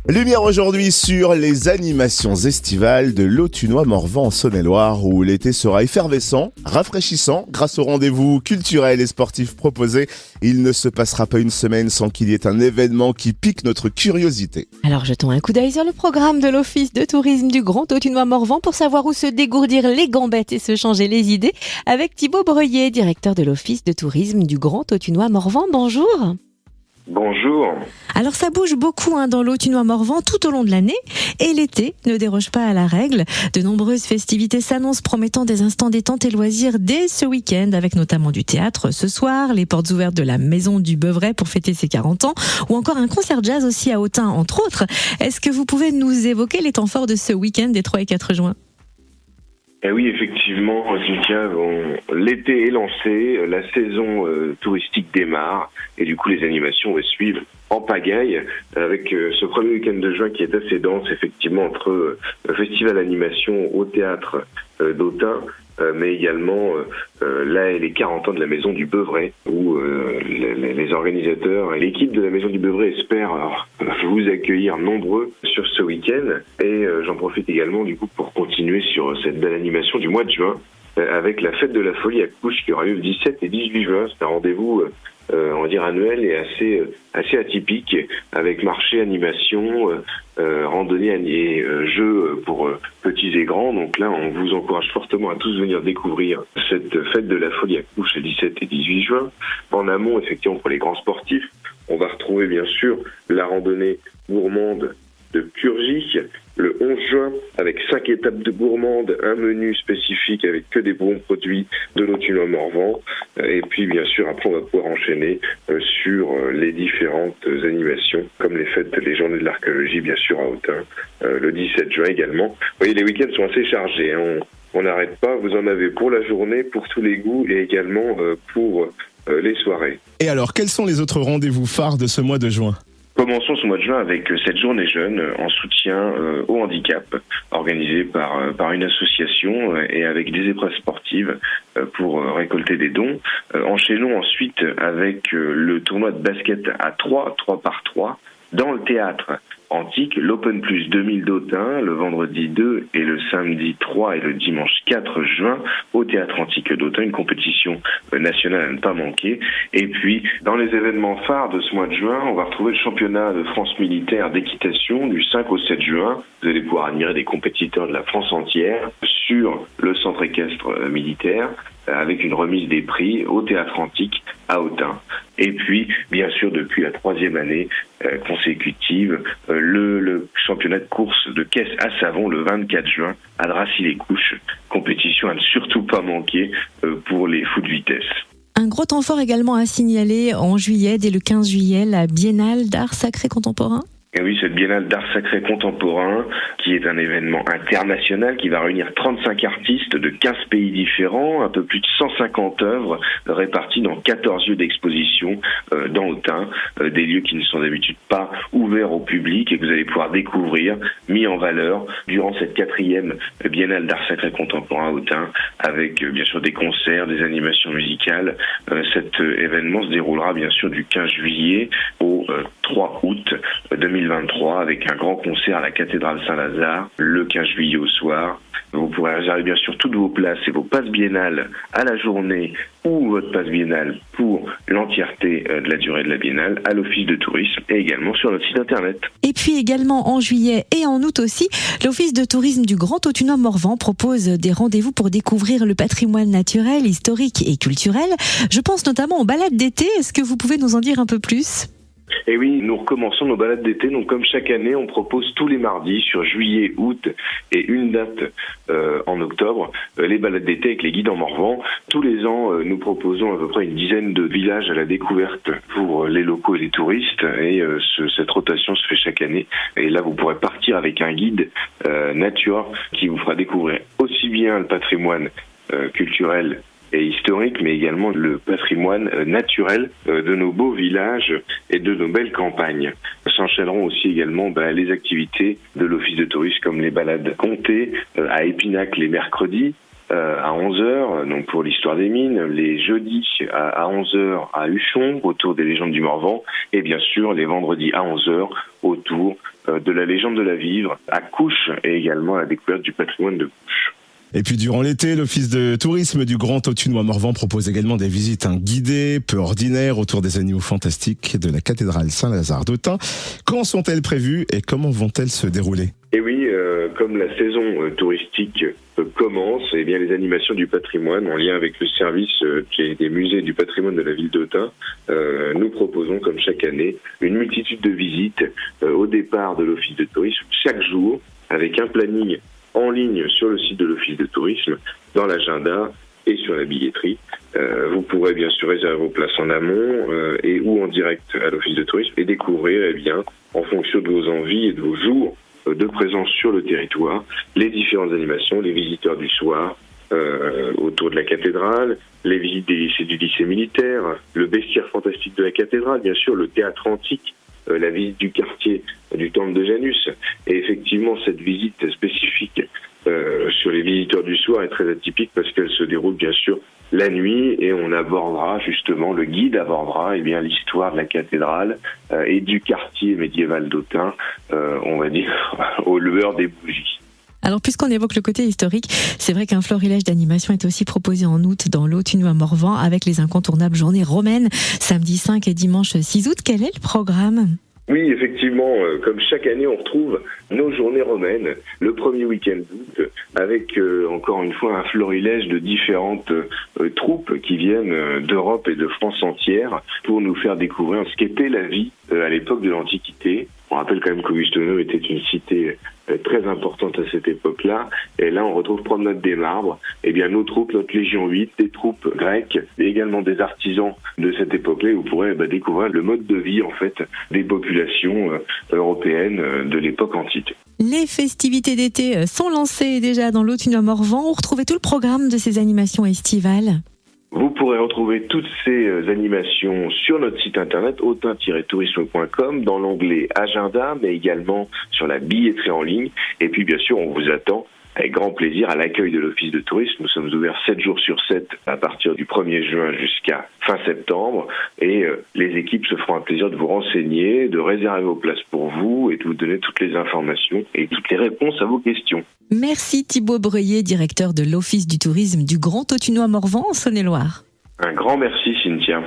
Lumière aujourd'hui sur les animations estivales de l'Autunois-Morvan en Saône-et-Loire où l'été sera effervescent, rafraîchissant grâce aux rendez-vous culturels et sportifs proposés. Il ne se passera pas une semaine sans qu'il y ait un événement qui pique notre curiosité. Alors jetons un coup d'œil sur le programme de l'Office de tourisme du Grand Autunois-Morvan pour savoir où se dégourdir les gambettes et se changer les idées avec Thibaut Breuillet, directeur de l'Office de tourisme du Grand Autunois-Morvan. Bonjour. Bonjour. Alors ça bouge beaucoup dans l'Autunois-Morvan tout au long de l'année et l'été ne déroge pas à la règle. De nombreuses festivités s'annoncent promettant des instants détente et loisirs dès ce week-end avec notamment du théâtre ce soir, les portes ouvertes de la Maison du Beuvray pour fêter ses 40 ans ou encore un concert jazz aussi à Autun entre autres. Est-ce que vous pouvez nous évoquer les temps forts de ce week-end des 3 et 4 juin ? Eh oui, effectivement, Cynthia, l'été est lancé, la saison touristique démarre et du coup les animations vont suivre en pagaille avec ce premier week-end de juin qui est assez dense effectivement entre festival animation au théâtre d'Autun, mais également là les 40 ans de la Maison du Beuvray où les organisateurs et l'équipe de la Maison du Beuvray espèrent vous accueillir nombreux sur ce week-end et j'en profite également du coup pour continuer sur cette belle animation du mois de juin avec la fête de la folie à Couches qui aura lieu le 17 et 18 juin. C'est un rendez-vous on va dire annuel et assez atypique avec marché, animation, randonnée et jeux pour petits et grands. Donc là, on vous encourage fortement à tous venir découvrir cette fête de la folie à Couches le 17 et 18 juin. En amont, effectivement, pour les grands sportifs, on va retrouver bien sûr la randonnée gourmande de Purgy le 11 juin avec 5 étapes de gourmande, un menu spécifique avec que des bons produits de l'Autunois-Morvan et puis bien sûr après on va pouvoir enchaîner sur les différentes animations comme les fêtes, les journées de l'archéologie bien sûr à Autun le 17 juin également. Vous voyez, les week-ends sont assez chargés, on n'arrête pas, vous en avez pour la journée, pour tous les goûts et également pour les soirées. Et alors, quels sont les autres rendez-vous phares de ce mois de juin ? Commençons ce mois de juin avec cette journée jeune en soutien au handicap organisée par une association et avec des épreuves sportives pour récolter des dons. Enchaînons ensuite avec le tournoi de basket à 3 par 3 dans le théâtre antique, l'Open Plus 2000 d'Autun, le vendredi 2 et le samedi 3 et le dimanche 4 juin au Théâtre Antique d'Autun, une compétition nationale à ne pas manquer. Et puis, dans les événements phares de ce mois de juin, on va retrouver le championnat de France militaire d'équitation du 5 au 7 juin. Vous allez pouvoir admirer des compétiteurs de la France entière sur le centre équestre militaire avec une remise des prix au Théâtre Antique à Autun. Et puis, bien sûr, depuis la 3e année consécutive, le championnat de course de caisse à savon le 24 juin à Dracy-les-Couches. Compétition à ne surtout pas manquer pour les fous de vitesse. Un gros temps fort également à signaler en juillet, dès le 15 juillet, la Biennale d'art sacré contemporain. Et oui, cette Biennale d'art sacré contemporain, qui est un événement international qui va réunir 35 artistes de 15 pays différents, un peu plus de 150 œuvres réparties dans 14 lieux d'exposition dans Autun, des lieux qui ne sont d'habitude pas ouverts au public et que vous allez pouvoir découvrir, mis en valeur durant cette 4e Biennale d'art sacré contemporain à Autun, avec bien sûr des concerts, des animations musicales. Cet événement se déroulera bien sûr du 15 juillet au 3 août 2023 avec un grand concert à la cathédrale Saint-Lazare le 15 juillet au soir. Vous pourrez réserver bien sûr toutes vos places et vos passes biennales à la journée ou votre passe biennale pour l'entièreté de la durée de la biennale à l'Office de tourisme et également sur notre site internet. Et puis également en juillet et en août aussi, l'Office de tourisme du Grand Autunois-Morvan propose des rendez-vous pour découvrir le patrimoine naturel, historique et culturel. Je pense notamment aux balades d'été. Est-ce que vous pouvez nous en dire un peu plus ? Et oui, nous recommençons nos balades d'été. Donc, comme chaque année, on propose tous les mardis sur juillet, août et une date en octobre, les balades d'été avec les guides en Morvan. Tous les ans, nous proposons à peu près une dizaine de villages à la découverte pour les locaux et les touristes. Et cette rotation se fait chaque année. Et là, vous pourrez partir avec un guide nature qui vous fera découvrir aussi bien le patrimoine culturel et historique, mais également le patrimoine naturel de nos beaux villages et de nos belles campagnes. S'enchaîneront aussi également les activités de l'Office de tourisme comme les balades comptées à Épinac les mercredis, à 11h, donc pour l'histoire des mines, les jeudis à 11h à Huchon, autour des légendes du Morvan, et bien sûr les vendredis à 11h autour de la légende de la Vivre à Couches et également à la découverte du patrimoine de Couches. Et puis durant l'été, l'Office de tourisme du Grand Autunois Morvan propose également des visites guidées, peu ordinaires, autour des animaux fantastiques de la cathédrale Saint-Lazare d'Autun. Quand sont-elles prévues et comment vont-elles se dérouler ? Et oui, comme la saison touristique commence, eh bien les animations du patrimoine, en lien avec le service des musées du patrimoine de la ville d'Autun, nous proposons, comme chaque année, une multitude de visites au départ de l'Office de tourisme, chaque jour, avec un planning en ligne sur le site de l'Office de tourisme, dans l'agenda et sur la billetterie. Vous pourrez bien sûr réserver vos places en amont et ou en direct à l'Office de tourisme et découvrir, en fonction de vos envies et de vos jours de présence sur le territoire, les différentes animations, les visiteurs du soir autour de la cathédrale, les visites des lycées du lycée militaire, le bestiaire fantastique de la cathédrale, bien sûr, le théâtre antique, la visite du quartier du temple de Janus. Et effectivement, cette visite spécifique sur les visiteurs du soir est très atypique parce qu'elle se déroule bien sûr la nuit et on abordera justement, le guide abordera l'histoire de la cathédrale et du quartier médiéval d'Autun, on va dire au lueur des bougies. Alors, puisqu'on évoque le côté historique, c'est vrai qu'un florilège d'animation est aussi proposé en août dans l'Autunois Morvan avec les incontournables journées romaines, samedi 5 et dimanche 6 août. Quel est le programme ? Oui, effectivement, comme chaque année, on retrouve nos journées romaines le premier week-end d'août avec, encore une fois, un florilège de différentes troupes qui viennent d'Europe et de France entière pour nous faire découvrir ce qu'était la vie à l'époque de l'Antiquité. On rappelle quand même qu'Augustinum était une cité très importante à cette époque-là. Et là, on retrouve Promenade des Marbres. Eh bien, nos troupes, notre Légion 8, des troupes grecques et également des artisans de cette époque-là. Vous pourrez découvrir le mode de vie, en fait, des populations européennes de l'époque antique. Les festivités d'été sont lancées déjà dans l'Autunois Morvan. Où retrouvez tout le programme de ces animations estivales ? Vous pourrez retrouver toutes ces animations sur notre site internet autun-tourisme.com dans l'onglet Agenda, mais également sur la billetterie en ligne. Et puis bien sûr, on vous attend avec grand plaisir à l'accueil de l'Office de tourisme. Nous sommes ouverts 7 jours sur 7 à partir du 1er juin jusqu'à fin septembre. Et les équipes se feront un plaisir de vous renseigner, de réserver vos places pour vous et de vous donner toutes les informations et toutes les réponses à vos questions. Merci Thibaut Breuillet, directeur de l'Office du tourisme du Grand Autunois Morvan en Saône-et-Loire. Un grand merci Cynthia.